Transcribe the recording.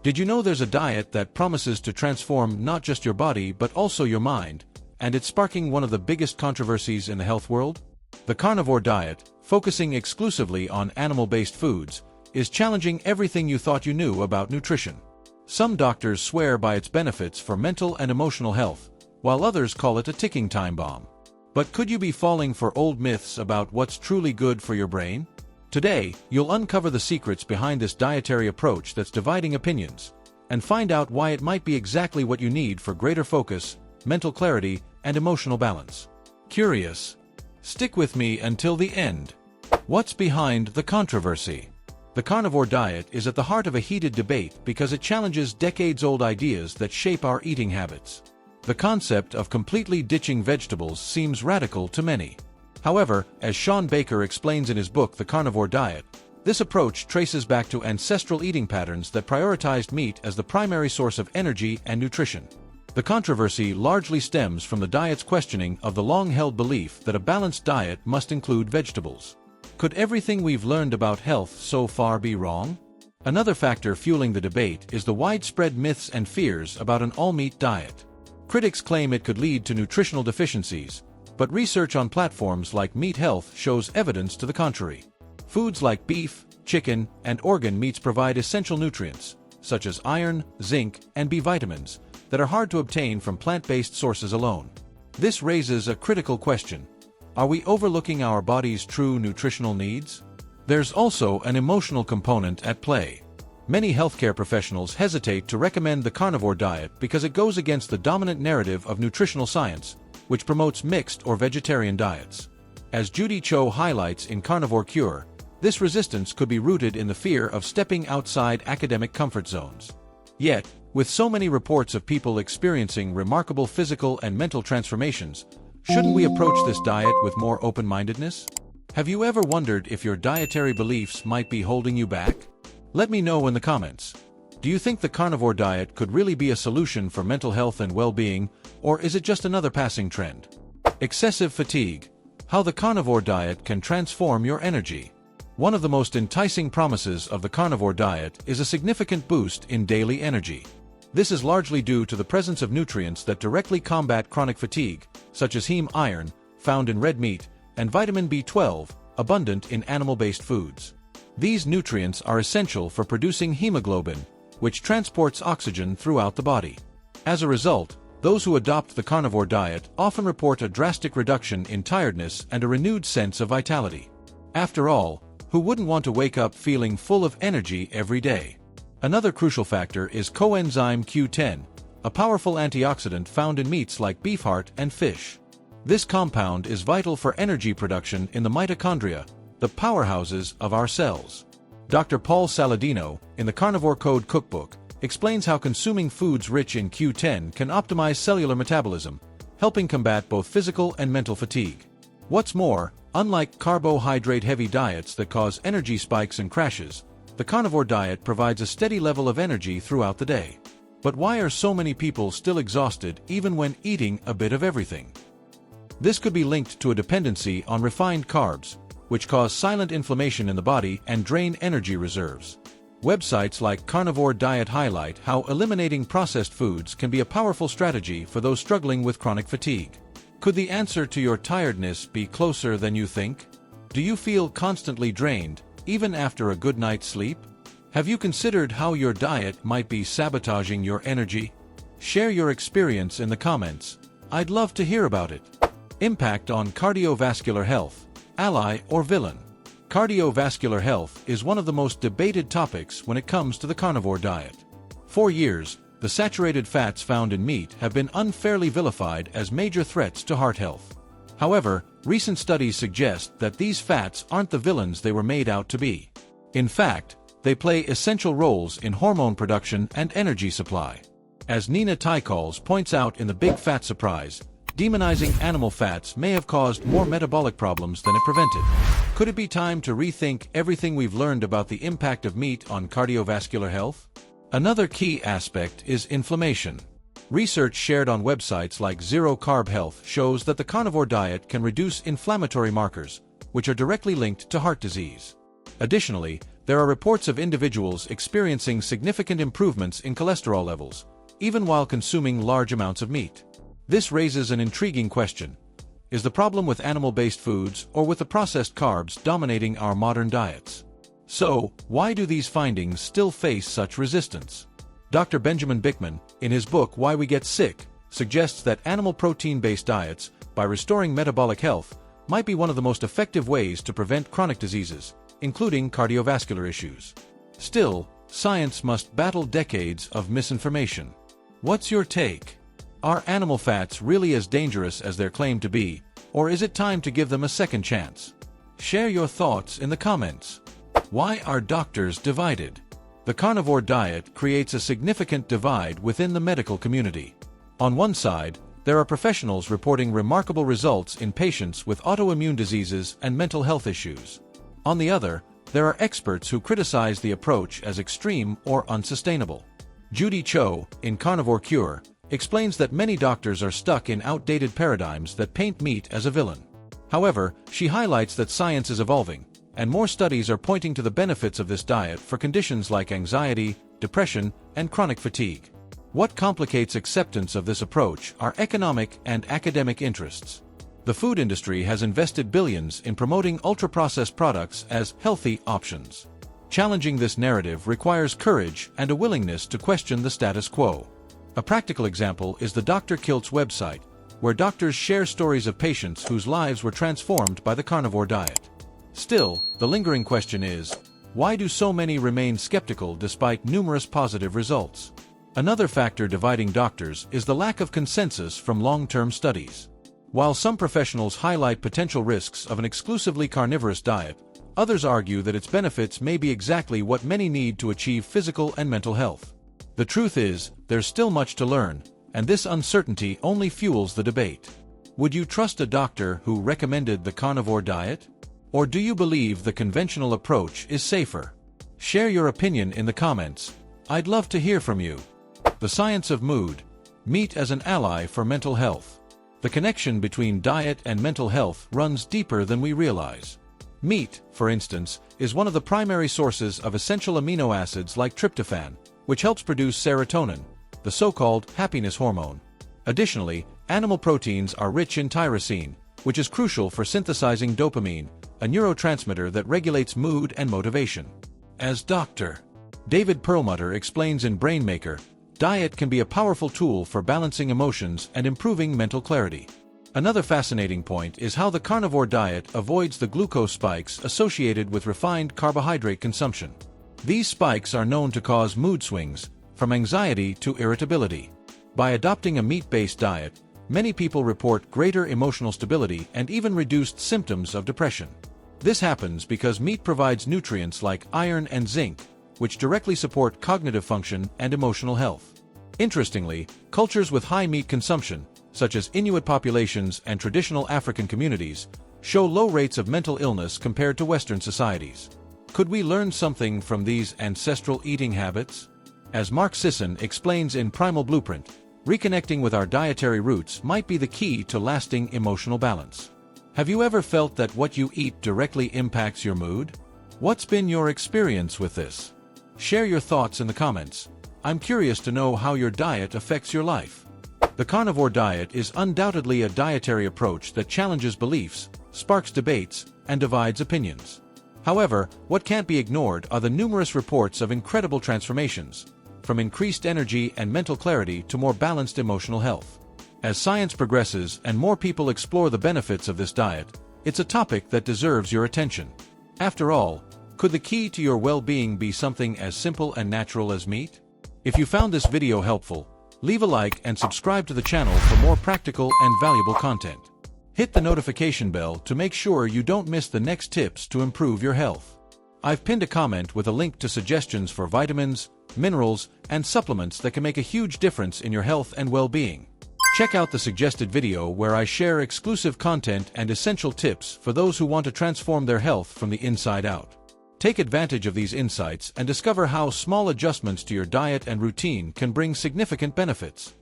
Did you know there's a diet that promises to transform not just your body but also your mind, and it's sparking one of the biggest controversies in the health world? The carnivore diet, focusing exclusively on animal-based foods, is challenging everything you thought you knew about nutrition. Some doctors swear by its benefits for mental and emotional health, while others call it a ticking time bomb. But could you be falling for old myths about what's truly good for your brain? Today, you'll uncover the secrets behind this dietary approach that's dividing opinions, and find out why it might be exactly what you need for greater focus, mental clarity, and emotional balance. Curious? Stick with me until the end. What's behind the controversy? The carnivore diet is at the heart of a heated debate because it challenges decades-old ideas that shape our eating habits. The concept of completely ditching vegetables seems radical to many. However, as Sean Baker explains in his book The Carnivore Diet, this approach traces back to ancestral eating patterns that prioritized meat as the primary source of energy and nutrition. The controversy largely stems from the diet's questioning of the long-held belief that a balanced diet must include vegetables. Could everything we've learned about health so far be wrong? Another factor fueling the debate is the widespread myths and fears about an all-meat diet. Critics claim it could lead to nutritional deficiencies, but research on platforms like Meat Health shows evidence to the contrary. Foods like beef, chicken, and organ meats provide essential nutrients, such as iron, zinc, and B vitamins, that are hard to obtain from plant-based sources alone. This raises a critical question. Are we overlooking our body's true nutritional needs? There's also an emotional component at play. Many healthcare professionals hesitate to recommend the carnivore diet because it goes against the dominant narrative of nutritional science, which promotes mixed or vegetarian diets. As Judy Cho highlights in Carnivore Cure, this resistance could be rooted in the fear of stepping outside academic comfort zones. Yet, with so many reports of people experiencing remarkable physical and mental transformations, shouldn't we approach this diet with more open-mindedness? Have you ever wondered if your dietary beliefs might be holding you back? Let me know in the comments. Do you think the carnivore diet could really be a solution for mental health and well-being, or is it just another passing trend? Excessive fatigue. How the carnivore diet can transform your energy. One of the most enticing promises of the carnivore diet is a significant boost in daily energy. This is largely due to the presence of nutrients that directly combat chronic fatigue, such as heme iron, found in red meat, and vitamin B12, abundant in animal-based foods. These nutrients are essential for producing hemoglobin, which transports oxygen throughout the body. As a result, those who adopt the carnivore diet often report a drastic reduction in tiredness and a renewed sense of vitality. After all, who wouldn't want to wake up feeling full of energy every day? Another crucial factor is coenzyme Q10, a powerful antioxidant found in meats like beef heart and fish. This compound is vital for energy production in the mitochondria, the powerhouses of our cells. Dr. Paul Saladino, in the Carnivore Code Cookbook, explains how consuming foods rich in Q10 can optimize cellular metabolism, helping combat both physical and mental fatigue. What's more, unlike carbohydrate-heavy diets that cause energy spikes and crashes, the carnivore diet provides a steady level of energy throughout the day. But why are so many people still exhausted even when eating a bit of everything? This could be linked to a dependency on refined carbs, which cause silent inflammation in the body and drain energy reserves. Websites like Carnivore Diet highlight how eliminating processed foods can be a powerful strategy for those struggling with chronic fatigue. Could the answer to your tiredness be closer than you think? Do you feel constantly drained, even after a good night's sleep? Have you considered how your diet might be sabotaging your energy? Share your experience in the comments. I'd love to hear about it. Impact on cardiovascular health. Ally or villain? Cardiovascular health is one of the most debated topics when it comes to the carnivore diet. For years, the saturated fats found in meat have been unfairly vilified as major threats to heart health. However, recent studies suggest that these fats aren't the villains they were made out to be. In fact, they play essential roles in hormone production and energy supply. As Nina Tykals points out in The Big Fat Surprise, demonizing animal fats may have caused more metabolic problems than it prevented. Could it be time to rethink everything we've learned about the impact of meat on cardiovascular health? Another key aspect is inflammation. Research shared on websites like Zero Carb Health shows that the carnivore diet can reduce inflammatory markers, which are directly linked to heart disease. Additionally, There are reports of individuals experiencing significant improvements in cholesterol levels, even while consuming large amounts of meat. This raises an intriguing question. Is the problem with animal-based foods or with the processed carbs dominating our modern diets? So, why do these findings still face such resistance? Dr. Benjamin Bickman, in his book Why We Get Sick, suggests that animal protein-based diets, by restoring metabolic health, might be one of the most effective ways to prevent chronic diseases, including cardiovascular issues. Still, science must battle decades of misinformation. What's your take? Are animal fats really as dangerous as they're claimed to be, or is it time to give them a second chance? Share your thoughts in the comments. Why are doctors divided? The carnivore diet creates a significant divide within the medical community. On one side, there are professionals reporting remarkable results in patients with autoimmune diseases and mental health issues. On the other, there are experts who criticize the approach as extreme or unsustainable. Judy Cho, in Carnivore Cure, explains that many doctors are stuck in outdated paradigms that paint meat as a villain. However, she highlights that science is evolving, and more studies are pointing to the benefits of this diet for conditions like anxiety, depression, and chronic fatigue. What complicates acceptance of this approach are economic and academic interests. The food industry has invested billions in promoting ultra-processed products as healthy options. Challenging this narrative requires courage and a willingness to question the status quo. A practical example is the Dr. Kilt's website, where doctors share stories of patients whose lives were transformed by the carnivore diet. Still, the lingering question is, why do so many remain skeptical despite numerous positive results? Another factor dividing doctors is the lack of consensus from long-term studies. While some professionals highlight potential risks of an exclusively carnivorous diet, others argue that its benefits may be exactly what many need to achieve physical and mental health. The truth is, there's still much to learn, and this uncertainty only fuels the debate. Would you trust a doctor who recommended the carnivore diet? Or do you believe the conventional approach is safer? Share your opinion in the comments. I'd love to hear from you. The science of mood. Meat as an ally for mental health. The connection between diet and mental health runs deeper than we realize. Meat, for instance, is one of the primary sources of essential amino acids like tryptophan, which helps produce serotonin, the so-called happiness hormone. Additionally, animal proteins are rich in tyrosine, which is crucial for synthesizing dopamine, a neurotransmitter that regulates mood and motivation. As Dr. David Perlmutter explains in Brainmaker, diet can be a powerful tool for balancing emotions and improving mental clarity. Another fascinating point is how the carnivore diet avoids the glucose spikes associated with refined carbohydrate consumption. These spikes are known to cause mood swings, from anxiety to irritability. By adopting a meat-based diet, many people report greater emotional stability and even reduced symptoms of depression. This happens because meat provides nutrients like iron and zinc, which directly support cognitive function and emotional health. Interestingly, cultures with high meat consumption, such as Inuit populations and traditional African communities, show low rates of mental illness compared to Western societies. Could we learn something from these ancestral eating habits? As Mark Sisson explains in Primal Blueprint, reconnecting with our dietary roots might be the key to lasting emotional balance. Have you ever felt that what you eat directly impacts your mood? What's been your experience with this? Share your thoughts in the comments. I'm curious to know how your diet affects your life. The carnivore diet is undoubtedly a dietary approach that challenges beliefs, sparks debates, and divides opinions. However, what can't be ignored are the numerous reports of incredible transformations, from increased energy and mental clarity to more balanced emotional health. As science progresses and more people explore the benefits of this diet, it's a topic that deserves your attention. After all, could the key to your well-being be something as simple and natural as meat? If you found this video helpful, leave a like and subscribe to the channel for more practical and valuable content. Hit the notification bell to make sure you don't miss the next tips to improve your health. I've pinned a comment with a link to suggestions for vitamins, minerals, and supplements that can make a huge difference in your health and well-being. Check out the suggested video where I share exclusive content and essential tips for those who want to transform their health from the inside out. Take advantage of these insights and discover how small adjustments to your diet and routine can bring significant benefits.